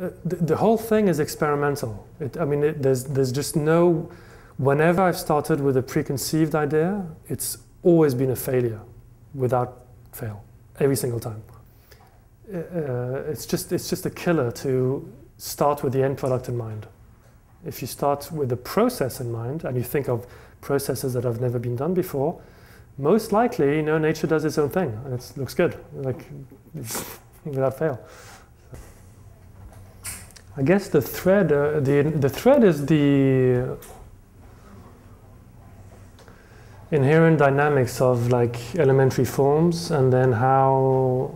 The whole thing is experimental. There's just no, whenever I've started with a preconceived idea, it's always been a failure, without fail, every single time. It's just a killer to start with the end product in mind. If you start with the process in mind, and you think of processes that have never been done before, most likely, nature does its own thing, and it looks good, without fail. I guess the thread, the thread is the inherent dynamics of elementary forms, and then how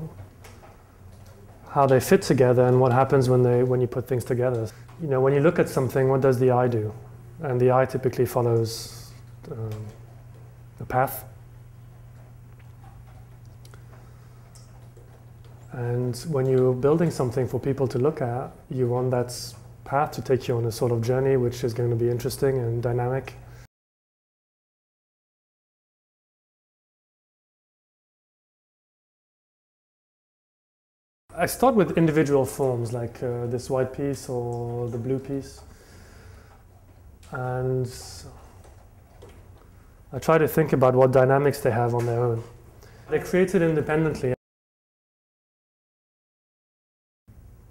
they fit together and what happens when you put things together. When you look at something, what does the eye do? And the eye typically follows a path. And when you're building something for people to look at, you want that path to take you on a sort of journey which is going to be interesting and dynamic. I start with individual forms like this white piece or the blue piece. And I try to think about what dynamics they have on their own. They're created independently.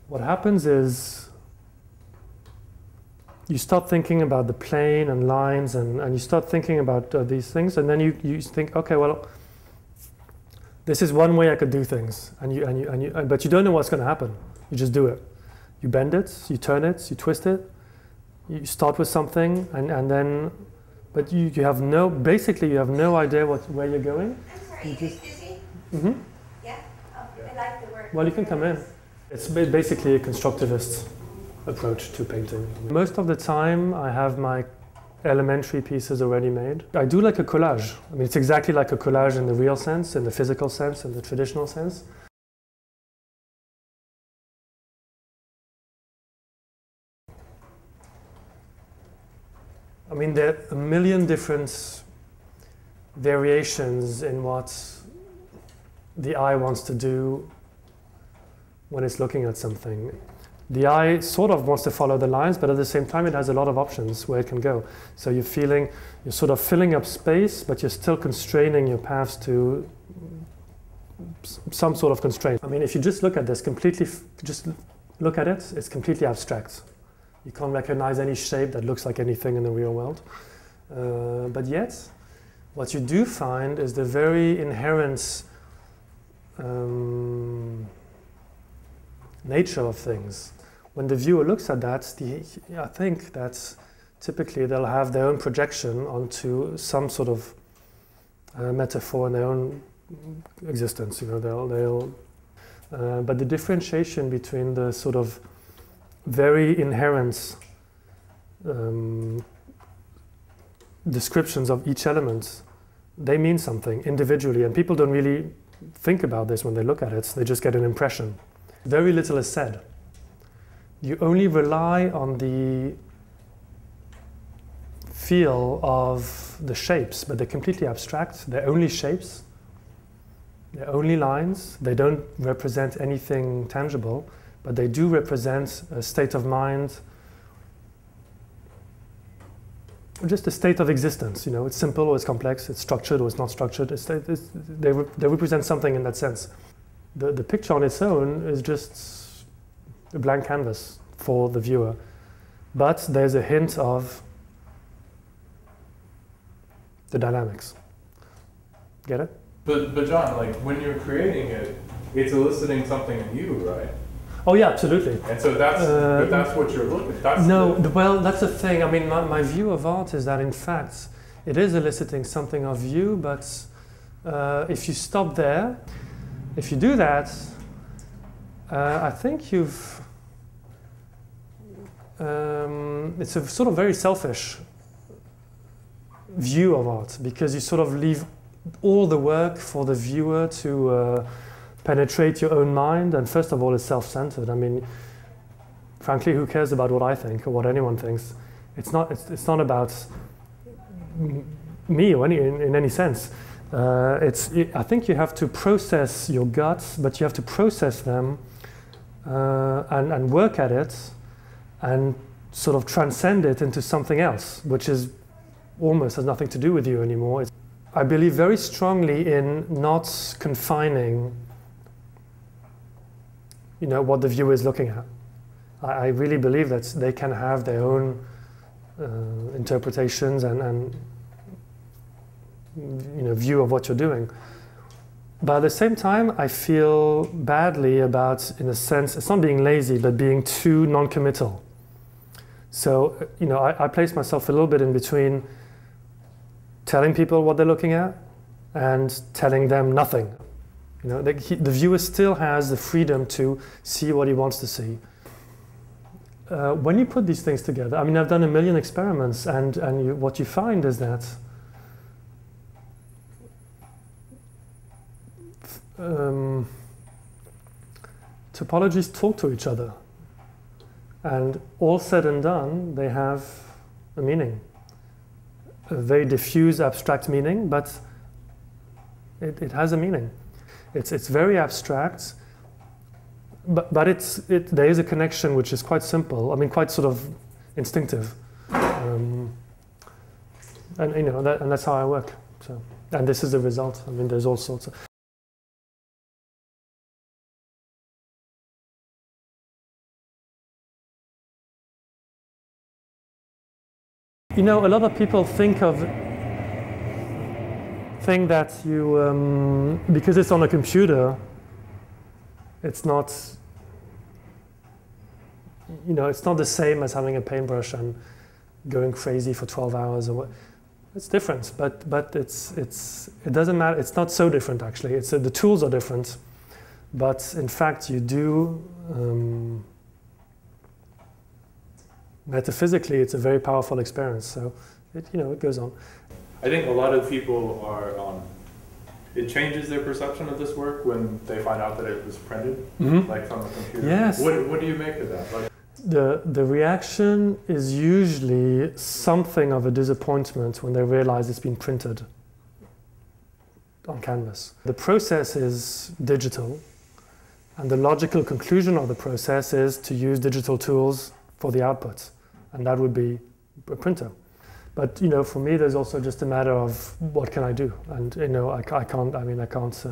What happens is you start thinking about the plane and lines and you start thinking about these things, and then you think, okay, well, this is one way I could do things, but you don't know what's going to happen. You just do it. You bend it, you turn it, you twist it. You start with something, but you have no, basically you have no idea where you're going. I'm sorry, you busy? Mm-hmm. Yeah? Oh, I like the word. Well, you can come in. It's basically a constructivist approach to painting. Most of the time I have my elementary pieces already made. I do like a collage. It's exactly like a collage in the real sense, in the physical sense, in the traditional sense. There are a million different variations in what the eye wants to do when it's looking at something. The eye sort of wants to follow the lines, but at the same time it has a lot of options where it can go. So you're sort of filling up space, but you're still constraining your paths to some sort of constraint. If you just look at this just look at it, it's completely abstract. You can't recognize any shape that looks like anything in the real world. But yet, what you do find is the very inherent nature of things. When the viewer looks at that, I think that typically they'll have their own projection onto some sort of metaphor in their own existence. But the differentiation between the sort of very inherent descriptions of each element, they mean something individually, and people don't really think about this when they look at it. They just get an impression. Very little is said. You only rely on the feel of the shapes, but they're completely abstract. They're only shapes. They're only lines. They don't represent anything tangible, but they do represent a state of mind, or just a state of existence. It's simple or it's complex, it's structured or it's not structured. They represent something in that sense. The picture on its own is just a blank canvas for the viewer, but there's a hint of the dynamics. Get it? But John, when you're creating it, it's eliciting something in you, right? Oh yeah, absolutely. And so that's what you're looking at. Well, that's the thing. My view of art is that in fact it is eliciting something of you, but if you stop there, if you do that, I think it's a sort of very selfish view of art, because you sort of leave all the work for the viewer to penetrate your own mind, and first of all it's self-centered. Frankly, who cares about what I think or what anyone thinks? It's not about me or in any sense. I think you have to process your guts, but you have to process them and work at it and sort of transcend it into something else, which is almost has nothing to do with you anymore. I believe very strongly in not confining, what the viewer is looking at. I really believe that they can have their own interpretations and view of what you're doing. But at the same time, I feel badly about, in a sense, it's not being lazy, but being too non-committal. So, I place myself a little bit in between telling people what they're looking at and telling them nothing. The viewer still has the freedom to see what he wants to see. When you put these things together, I've done a million experiments, and what you find is that topologies talk to each other, and all said and done, they have a meaning. A very diffuse, abstract meaning, but it has a meaning. It's very abstract, but there is a connection which is quite simple. Quite sort of instinctive, and that's how I work. So, and this is the result. There's all sorts of. A lot of people think that you, because it's on a computer, it's not, it's not the same as having a paintbrush and going crazy for 12 hours or what. It's different, but it doesn't matter. It's not so different actually. The tools are different, but in fact you do. Metaphysically, it's a very powerful experience. So, it goes on. I think a lot of people are. It changes their perception of this work when they find out that it was printed, like from a computer. Yes. What do you make of that? The reaction is usually something of a disappointment when they realize it's been printed on canvas. The process is digital, and the logical conclusion of the process is to use digital tools for the output, and that would be a printer. But for me, there's also just a matter of what can I do, and I can't. I can't.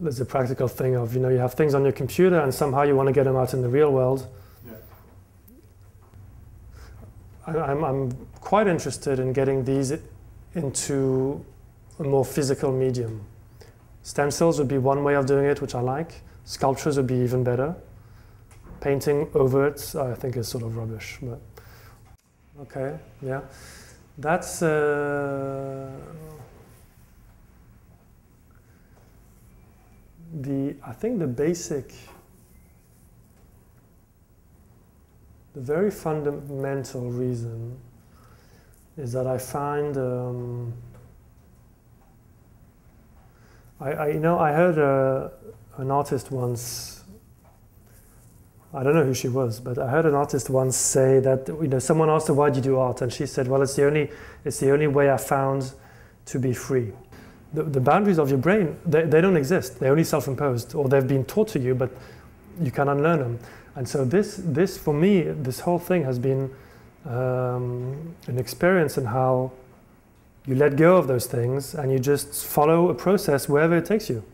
There's a practical thing of you have things on your computer, and somehow you want to get them out in the real world. Yeah. I'm quite interested in getting these into a more physical medium. Stencils would be one way of doing it, which I like. Sculptures would be even better. Painting over it, I think, is sort of rubbish. But okay, yeah, that's I think the very fundamental reason is that I find I heard an artist once. I don't know who she was, but I heard an artist once say that someone asked her, "Why do you do art?" and she said, "Well, it's the only way I found to be free." The boundaries of your brain, they don't exist. They're only self-imposed, or they've been taught to you, but you can unlearn them. And so this for me, this whole thing has been an experience in how you let go of those things and you just follow a process wherever it takes you.